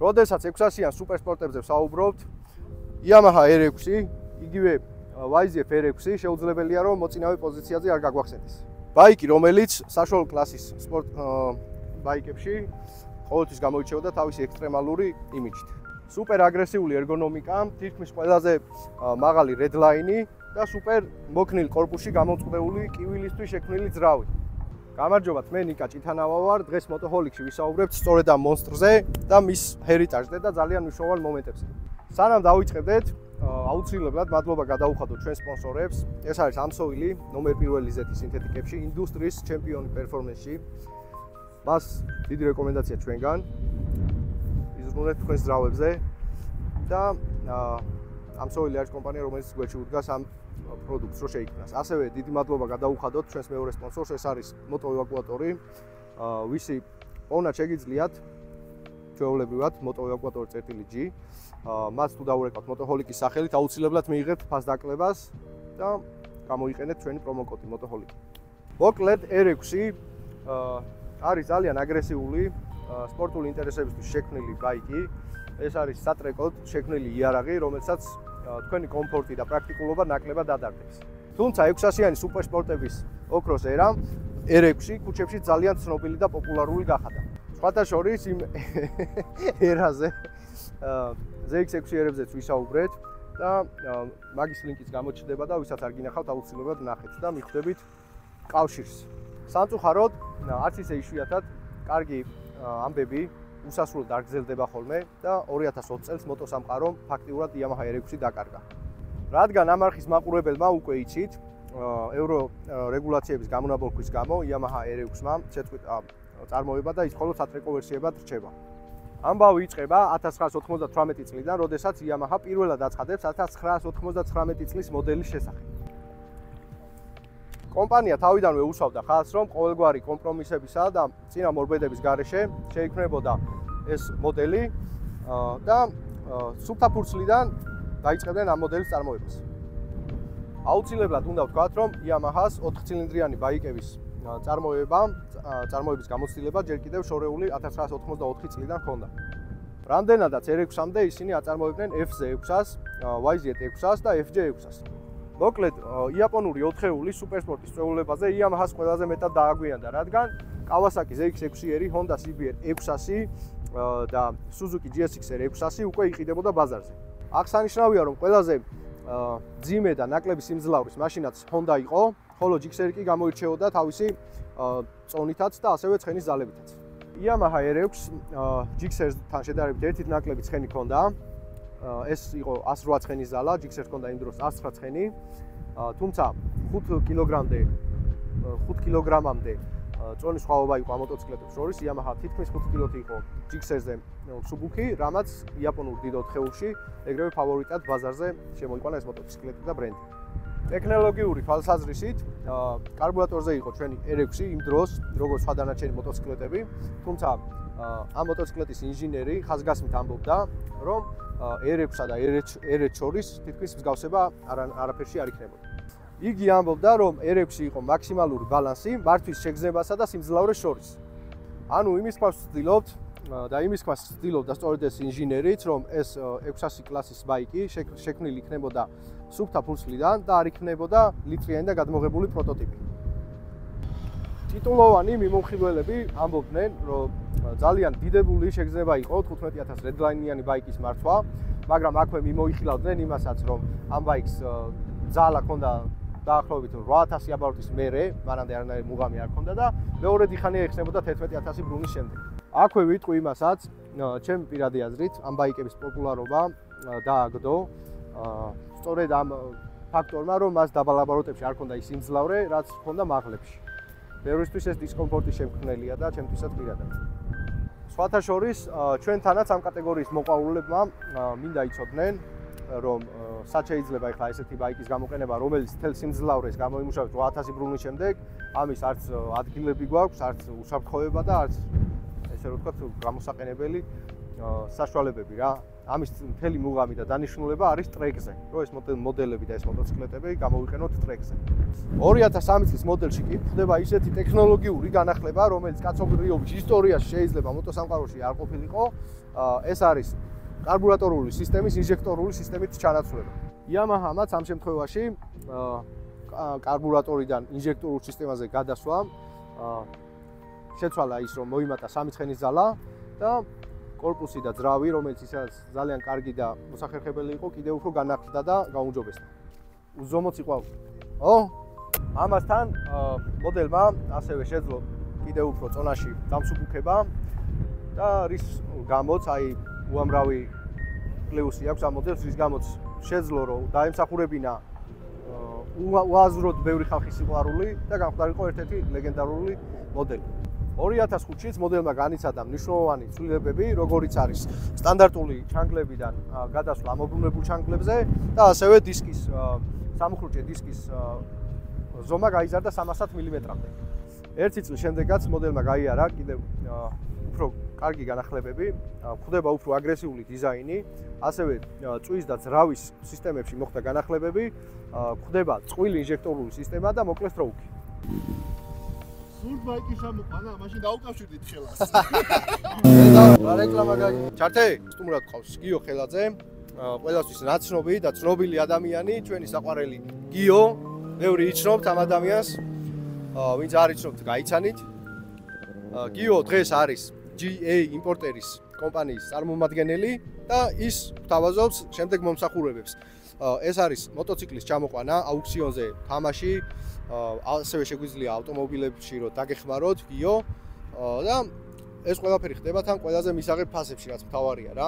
როდესაც 600-იან სუპერსპორტებზე ვსაუბრობთ, Yamaha R6, იგივე YZF R6 შეუძლებელია რომ მოწინავე პოზიციაზე არ გაგვახსენდეს. ბაიკი, რომელიც საშუალო კლასის სპორტ ბაიკებში ყოველთვის გამოირჩეოდა თავისი ექსტრემალური იმიჯით. Super აგრესიული ერგონომიკა, თითქმის ყველაზე მაღალი redline და super მოქნილ корпуსში გამოწყდეული კივილისთვის შექმნილი ძრავი. გამარჯობათ, მე ნიკა ჭითანავა ვარ, დღეს Motoholic-ში ვისაუბრებთ სწორედ ამ მონსტრზე და მის ჰერიტაჟზე და ძალიან მნიშვნელოვან მომენტებზე. სანამ დავიწყებდეთ, აუცილებლად მადლობა გადაუხადოთ ჩვენ სპონსორებს. ეს არის AMSOIL, ნომერ პირველი ზეთი სინთეტიკებში, ინდუსტრიის ჩემპიონი პერფორმენსში. მას დიდი რეკომენდაცია ჩვენგან. იზრუნეთ თქვენს ძრავებზე და AMSOIL არის კომპანია, რომელიც გვერდში უდგას ამ პროდუქტს რო შეიქმნას. ასევე დიდი მადლობა გადაუხადოთ ჩვენს მეორე სპონსორს, ეს არის Moto Evacuator, ვისი პოვნად შეგიძლიათ ჩვეულებრივად Moto Evacuator.g. მას თუ დაურეკავთ Motoholic-ის სახელით, აუცილებლად მიიღებთ ფასდაკლებას და გამოიყენეთ ჩვენი პრომოკოდი Motoholic. მოკლედ R6 არის ძალიან აგრესიული სპორტული ინტერესებისთვის შექმნილი ბაიკი. ეს არის სატრეკოდ შექმნილი იარაღი, რომელსაც თქვენი კომფორტი და პრაქტიკულობა ნაკლებად ადარდებს. თუმცა 600-იანი სუპერსპორტების ოქროს ერა R6 ქუჩებში ძალიან ცნობილი და პოპულარული გახადა. სხვათა შორის იმ ერაზე ZX6 R-ზეც ვისაუბრეთ და მაგის ლინკიც გამოჩნდება და ვისაც არ გინახავთ აუცილებლად ნახეთ და მიხვდებით კავშირს. სამწუხაროდ არც ისე იშვიათად კარგი ამბები უსასრულოდ არ გრძელდება ხოლმე და 2020 წელს მოტოსამყარომ ფაქტიურად Yamaha R6 დაკარგა. რადგან ამ არხის მაყურებელმა უკვე იცით ევრო რეგულაციების გამონაბოლქვის გამო Yamaha R6-მა შეწყვიტა წარმოება და ის მხოლოდ სატრეკო ვერსიებად რჩება. ამბავი იწყება 1998 წლიდან, როდესაც Yamaha პირველად აცხადებს 1999 წლის მოდელის შესახებ. კომპანია თავიდანვე უსვავდა ხაზს, რომ ყოველგვარი კომპრომისებისა და წინამორბედების გარეშე შეიქმნებოდა ეს მოდელი და სუფთა ფურცლიდან დაიწყებდნენ ამ მოდელის წარმოებას. აუცილებლად უნდა ვთქვათ, რომ Yamaha-ს 4 ცილინდრიანი ბაიკების წარმოების გამოცდილება ჯერ კიდევ შორეული 1984 წლიდან ჰქონდა. რამდენადაც R6-მდე ისინი აწარმოებდნენ FZ6-ას, YZ6-ას და FJ6-ას. მოკლედ, იაპონური 4-ხეული სუპერსპორტის წვეულებაზე Yamaha-ს ყველაზე მეტად დააგვიანდა, რადგან Kawasaki ZX6R, Honda CBR 600 და Suzuki GSX-R 600 უკვე იყიდებოდა ბაზარზე. აღსანიშნავია, რომ ყველაზე ძიმე და ნაკლები სიმძლავრის მაშინაც Honda იყო, ხოლო GXR კი გამოირჩეოდა თავისი წონითაც და ასევე ცხენის ძალებითაც. Yamaha R6 GXR-თან შედარებით ერთით ნაკლები ცხენი ჰქონდა. ეს იყო 108 ცხენის ზალა, GXR ჰქონდა იმ დროს 109 ცხენი. თუმცა 5 კილოგრამამდე წონის სხვაობა იყო ამ მოტოციკლეტებს შორის. Yamaha თითქმის 5 კილოთი იყო GXR-ზე მსუბუქი, რამაც იაპონურ დიდ 4-ხეულში ეგრევე ფავორიტად ბაზარზე შემოიყვანა ეს მოტოციკლეტი და ბრენდი. ტექნოლოგიური თვალსაზრისით კარბურატორზე იყო ჩვენი R6 იმ დროს, როგორც სხვა დანარჩენი მოტოციკლეტები, თუმცა ამ მოტოციკლეტის ინჟინერი ხაზგასმით ამბობდა, რომ R6-სა და R შორის თითქმის მსგავსება არაფერში არ იქნებოდა. იგი ამბობდა, რომ R6 იყო მაქსიმალური ბალანსი მართვის შეგრძნებასა და სიმძლავრეს შორის. ანუ იმის თავს ვცდილობდა სწორედ ეს ინჟინერიც, რომ ეს 600 კლასის ბაიკი შექმნილი იქნებოდა სუფთა ფურცლიდან და არ იქნებოდა ლიტრიანი და გადმოღებული პროტოტიპი. ტიტულოვანი მიმოხილველები ამბობდნენ, რომ ძალიან დიდებული შეგრძნება იყო 15000 redline-იანი ბაიკის მართვა, მაგრამ აქვე მიმოიხილავდნენ იმასაც, რომ ამ ბაიკს ძალა ჰქონდა დაახლოებით 8000 აბაროტის მერე, მანამდე არანაირი მუღამი არ ჰქონდა და მეორე დიხანია ეხსნებოდა 11000 ბრუნის შემდეგ. აქვე ვიტყვი იმასაც, ჩემი პირადი აზრით, ამ ბაიკების პოპულარობა დააგდო სწორედ ამ ფაქტორმა, რომ მას დაბალ აბაროტებში არ ჰქონდა ის სიმძლავრე, რაც ჰქონდა მაღლებში. ბევრისთვის ეს დისკომფორტი შემქმნელია და ჩემთვისაც პირადად. სხვათა შორის, ჩვენთანაც ამ კატეგორიის მოყვარულებმა მინდა იცოდნენ, რომ სად შეიძლება ახლა ესეთი ბაიკის გამოყენება, რომელიც თელ სიმძლავრეს გამოიმუშავებს 8000 ბრუნის შემდეგ, ამის არც ადგილები გვაქვს, არც უსაფრთხოება და არც ესე რომ ვთქვათ, გამოსაყენებელი საშუალებები რა. ამის მთელი მუღამი და დანიშნულება არის ტრეკზე, რომ ეს მოდელები და ეს მოტოციკლეტები გამოვიყენოთ ტრეკზე. 2003 წლის მოდელში კი ხდება ისეთი ტექნოლოგიური განახლება, რომელიც კაცობრიობის ისტორიაში შეიძლება მოტოსამყაროში არ ყოფილიყო. ეს არის კარბურატორული სისტემის ინჟექტორული სისტემით ჩანაცვლება. Yamaha-მაც ამ შემთხვევაში კარბურატორიდან ინჟექტორულ სისტემაზე გადასვა შეცვალა ის, რომ მოიმატა 3 ცხენის ძალა და კორპუსი და ძრავი, რომელიც ისაც ძალიან კარგი და მოსახერხებელი იყო, კიდევ უფრო განახლდა და გაუმჯობესდა. უზომოც იყო. ამასთან მოდელმა ასევე შეძლო კიდევ უფრო წონაში დამსუბუქება და რის გამოც უამრავი პლუსი აქვს ამ მოდელს, რის გამოც შეძლო რომ დაემსახურებინა უაზროდ ბევრი ხალხის სიყვარული და გამხდარიყო ერთ-ერთი ლეგენდარული მოდელი. 2005-ში მოდელმა განიცადა მნიშვნელოვანი ცვლილებები, როგორიც არის სტანდარტული ჩანგლებიდან გადასვლა ამობრუნებულ ჩანგლებზე და ასევე დისკის სამუხრუჭე დისკის ზომა გაიზარდა 300 მმ-მდე. ერთი წლის შემდეგაც მოდელმა გაიარა კიდევ უფრო კარგი განახლებები, გვხვდება უფრო აგრესიული დიზაინი, ასევე წვის და ძრავის სისტემებში მოხდა განახლებები, გვხვდება წყვილი ინჟექტორული სისტემა და მოკლე სტროუკი. სულ ბაიკი შემოყვანა, მაშინ დაუკავშირდით ხელას. რა რეკლამა ჩართე? სტუმრად ყავს გიო ხელაძე, ყველასთვის ნაცნობი და ცნობილი ადამიანი, ჩვენი საყვარელი გიო, ბევრი იცნობთ ამ ადამიანს, ვინც არ იცნობთ, გაიცანით. გიო დღეს არის GA იმპორტერის კომპანიის წარმომადგენელი და ის გვთავაზობს შემდეგ მომსახურებებს. ეს არის მოტოციკლის ჩამოყვანა აუქციონზე თამაში, ასევე შეგვიძლია ავტომობილებში რომ დაგეხმაროთ გიო და ეს ყველაფერი ხდება თან ყველაზე მისაღებ ფასებში, რაც მთავარია რა.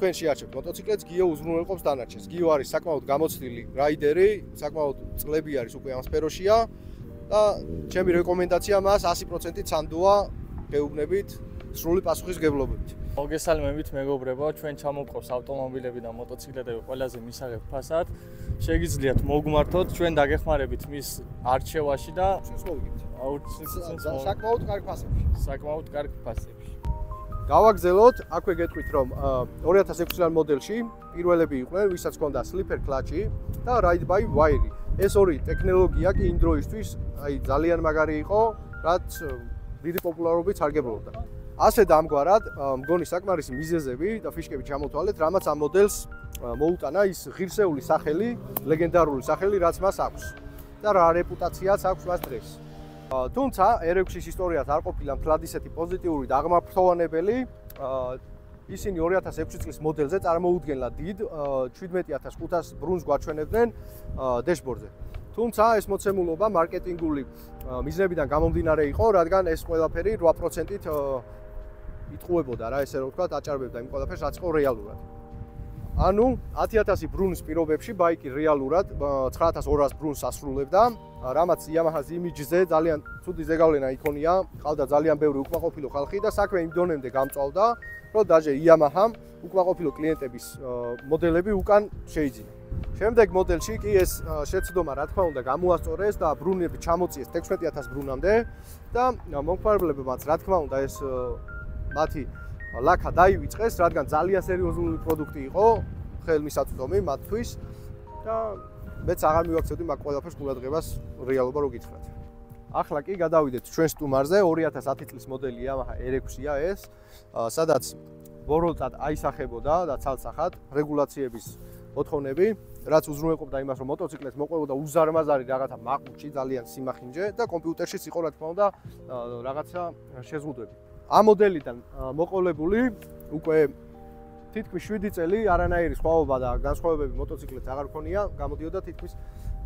თქვენ შეარჩევთ მოტოციკლეთს, გიო უზრუნველყოფს დანარჩენს. გიო არის საკმაოდ გამოცდილი რაიდერი, საკმაოდ წლები არის უკვე ამ სფეროშია და ჩემი რეკომენდაცია მას 100%-ით სანდოა გეუბნებით სრული პასუხისმგებლობით. მოგესალმებით მეგობრებო, ჩვენ ჩამოვყავს ავტომობილები და მოტოციკლეტები ყველაზე მისაღებ ფასად. შეგიძლიათ მოგმართოთ, ჩვენ დაგეხმარებით მის არჩევაში და საკმაოდ კარგ ფასებში. საკმაოდ კარგ ფასებში. გავაგზელოთ, აქვე გეტყვით რომ 2006 წლიან მოდელში პირველები იყვნენ, ვისაც ჰქონდა slipper clutch და ride by wire. ეს ორი ტექნოლოგია კი იმ დროისთვის ძალიან მაგარი იყო, რაც დიდი პოპულარობით სარგებლობდა. ასე და ამგვარად მგონი საკმარისი მიზეზები და ფიშკები ჩამოთვალეთ, რამაც ამ მოდელს მოუტანა ის ღირსეული სახელი, ლეგენდარული სახელი, რაც მას აქვს და რა რეპუტაციაც აქვს მას დღეს. თუმცა R6-ის ისტორიას არ ყოფილა მთლად ისეთი პოზიტიური და აღმაფრთოვანებელი. ისინი 2006 წლის მოდელზე წარმოუდგენლად დიდ 17500 ბრუნს გვაჩვენებდნენ დეშბორდზე. თუმცა ეს მოცემულობა მარკეტინგული მიზნებიდან გამომდინარე იყო, რადგან ეს ყველაფერი 8%-ით იტყუებოდა რა, ესე რომ ვთქვათ, აჭარბებდა იმ ყველაფერს, რაც იყო რეალურად. ანუ 10000 ბრუნის პირობებში ბაიკი რეალურად 9200 ბრუნს ასრულებდა, რამაც Yamaha-ს იმიჯზე ძალიან ცუდი ზეგავლენა იქონია, ყავდა ძალიან ბევრი უკმაყოფილო ხალხი და საქმე იმ დონემდე გამწვავდა, რომ დაჟე Yamaha-მ უკმაყოფილო კლიენტების მოდელები უკან შეიძინა. შემდეგ მოდელში კი ეს შეცდომა რა თქმა უნდა გამოასწორეს და ბრუნები ჩამოწიეს 16000 ბრუნამდე და მომხმარებლებმაც რა თქმა უნდა ეს მათი ლაკა დაივიწყეს, რადგან ძალიან სერიოზული პროდუქტი იყო, ხელმისაწვდომი მათთვის და მეც აღარ მივაქცევდი მაგ ყველაფერს ყურადღებას რეალობა რო გითხრათ. ახლა კი გადავიდეთ ჩვენ სტუმარზე, 2010 წლის მოდელი Yamaha R6-ია ეს, სადაც ბოროტად აისახებოდა და ცალსახად რეგულაციების მოთხოვნები, რაც უზრუნველყოფდა იმას, რომ მოტოციკლეთს მოყვებოდა უზარმაზარი რაღაცა მაყუჩი, ძალიან სიმახინჯე და კომპიუტერშიც იყო რა თქმა უნდა რაღაცა შეზღუდვები. ამ მოდელიდან მოყოლებული უკვე თითქმის 7 წელი არანაირი სხვაობა და განსხვავებები მოტოციკლეთს აღარ ქონია, გამოდიოდა თითქმის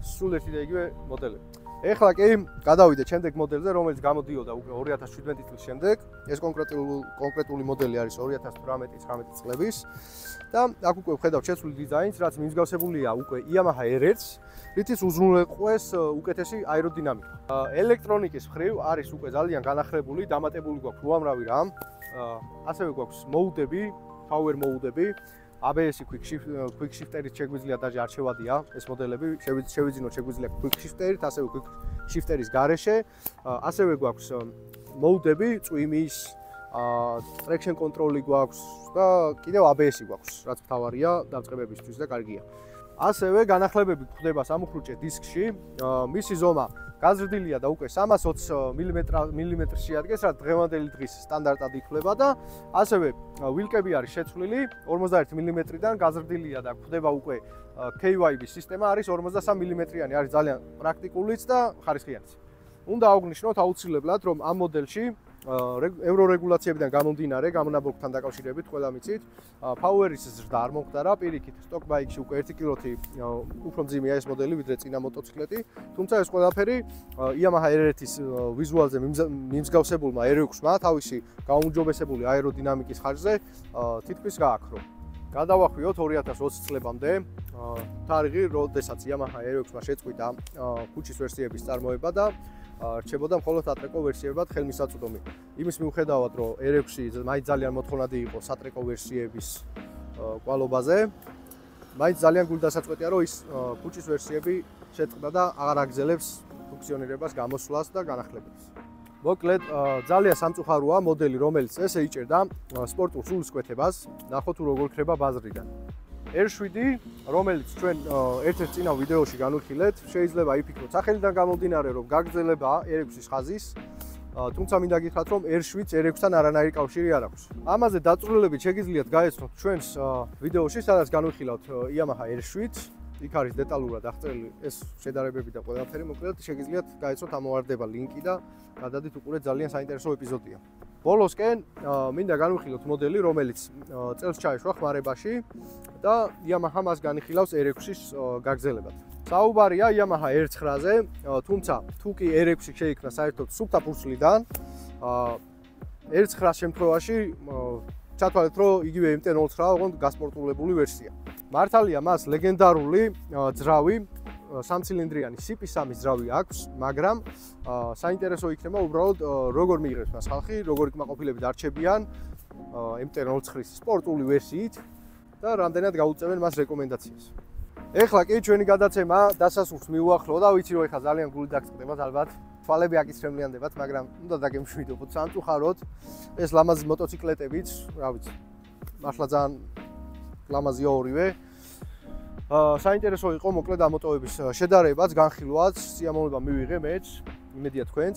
სულ ერთი და იგივე მოდელები. ეხლა კი გადავიდეთ შემდეგ მოდელზე, რომელიც გამოდიოდა უკვე 2017 წლის შემდეგ. ეს კონკრეტული მოდელი არის 2018-19 წლების და აქ უკვე ვხედავთ შეცვლილ დიზაინს, რაც მიმსგავსებულია უკვე Yamaha R1-ს, რითიც უზრუნველყვეს უკეთესი აეროდინამიკა. ელექტრონიკის მხრივ არის უკვე ძალიან განახლებული, დამატებული გვაქვს უამრავი რამ, ასევე გვაქვს მოუდები, power მოუდები, ABS-ი quick shifter-ით შეგვიძლია დაჟე არ შევადია ეს მოდელები, შევიძინოთ შეგვიძლია quick shifter-ით, ასევე quick shifter-ის გარეშე, ასევე გვაქვს მოუდები, წვიმის traction control-ი გვაქვს და კიდევ ABS-ი გვაქვს, რაც მთავარია დაწყებებისთვის და კარგია. ასევე განახლებები გვხვდება სამუხრუჭე დისკში, მისი ზომა გაზრდილია და უკვე 320 მმ-ში შეადგენს, რაც დღევანდელი დღის სტანდარტად ითვლება და ასევე ვილკები არის შეცვლილი 51 მმ-დან გაზრდილია და გვხვდება უკვე KYB სისტემა არის 53 მმ-იანი, არის ძალიან პრაქტიკულიც და ხარისხიანიც. უნდა აღვნიშნოთ აუცილებლად, რომ ამ მოდელში ევრორეგულაციებიდან გამომდინარე, გამონაბოლქვთან დაკავშირებით, ყველა მიცით, Power-ის ზრდა არ მომხდარა, პირიქით, stock bike-ში უკვე 1 კილოთი უფრო მძიმეა ეს მოდელი, ვიდრე წინა მოტოციკლეტი, თუმცა ეს ყველაფერი Yamaha R1-ის ვიზუალზე მიმსგავსებულმა R6-მა თავისი გაუმჯობესებული აეროდინამიკის ხარჯზე თითქმის გააქრო. გადავახვიოთ 2020 წლებამდე, თარიღი, როდესაც Yamaha R6-მა შეწყვიტა ქუჩის ვერსიების წარმოება და რჩებოდა მხოლოდ სატრეკო ვერსიებად ხელმისაწვდომი. იმის მიუხედავად, რომ R6-ი მაინც ძალიან მოთხოვნადი იყო სატრეკო ვერსიების კვალობაზე, მაინც ძალიან გულდასაწყვეტია, რომ ის ქუჩის ვერსიები შეწყდა და აღარ აგრძელებს ფუნქციონირებას, გამოსვლას და განახლებებს. მოკლედ, ძალიან სამწუხაროა მოდელი, რომელიც ესე იჭერდა სპორტულ სულისკვეთებას, ნახოთ თუ როგორ ქრება ბაზრიდან. R7, რომელიც ჩვენ ერთ-ერთ წინა ვიდეოში განვიხილეთ, შეიძლება იფიქროთ სახელიდან გამომდინარე, რომ გაგრძელება R6-ის ხაზის, თუმცა მინდა გითხრათ, რომ R7-ს R6-თან არანაირი კავშირი არ აქვს. ამაზე დაწვრილებით შეგიძლიათ გაეცნოთ ჩვენს ვიდეოში, სადაც განვიხილავთ Yamaha R7, იქ არის დეტალურად აღწერილი ეს შედარებები და ყველაფერი, მოკლედ შეგიძლიათ გაეცნოთ ამოვარდება ლინკი და გადადით უყურეთ, ძალიან საინტერესო ეპიზოდია. ბოლოსკენ მინდა განვიხილოთ მოდელი, რომელიც წელს ჩაეშვა ხმარებაში და Yamaha მას განიხილავს R6-ის გაგრძელებად. საუბარია Yamaha R9-ზე, თუმცა თუ კი R6-ი შეიქმნა საერთოდ სუფთა ფურცლიდან, R9-ის შემთხვევაში ჩათვალეთ, რომ იგივე MT-09-ა, ოღონდ გასპორტულებული ვერსია. მართალია მას ლეგენდარული ძრავი 3 ცილინდრიანი CP3 ძრავი აქვს, მაგრამ საინტერესო იქნება უბრალოდ როგორ მიიღებს მას ხალხი, როგორი კმაყოფილებით არჩებიან MT-09-ის სპორტული ვერსიით და რამდენად გაუწევენ მას რეკომენდაციას. ეხლა კი ჩვენი გადაცემა დასასრულს მიუახლოვ და ვიცი რომ ეხლა ძალიან გული დაგწყდებათ ალბათ, თვალები აკისრემლიანდებათ, მაგრამ უნდა დაგემშვიდობოთ სამწუხაროდ ეს ლამაზი მოტოციკლეტებიც, რა ვიცი, მართლა ძალიან ლამაზია ორივე. საინტერესო იყო მოკლედ ამ მოტოების შედარებაც, განხილვაც, სიამოვნება მივიღე მეც, იმედია თქვენც.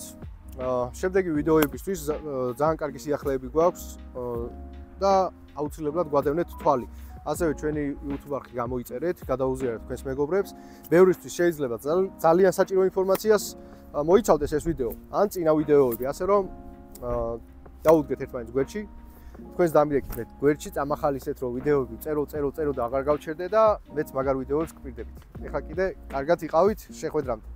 შემდეგი ვიდეოებისთვის ძალიან კარგი სიახლეები გვაქვს და აუცილებლად გვადევნეთ თვალი. ასევე ჩვენი YouTube არხი გამოიწერეთ, გადაუზიარეთ თქვენს მეგობრებს. ბევრისთვის შეიძლება ძალიან საჭირო ინფორმაციას მოიცავდეს ეს ვიდეო, ან წინა ვიდეოები, ასე რომ დაუდგეთ ერთმანეთს გვერდში. თქვენს დამირეკით მე გვერდში წამახალისეთ რომ ვიდეოები წერო და აღარ გავჩერდე და მეც მაგარ ვიდეოებს გპირდებით. ეხლა კიდე კარგად იყავით, შეხვედრამდე.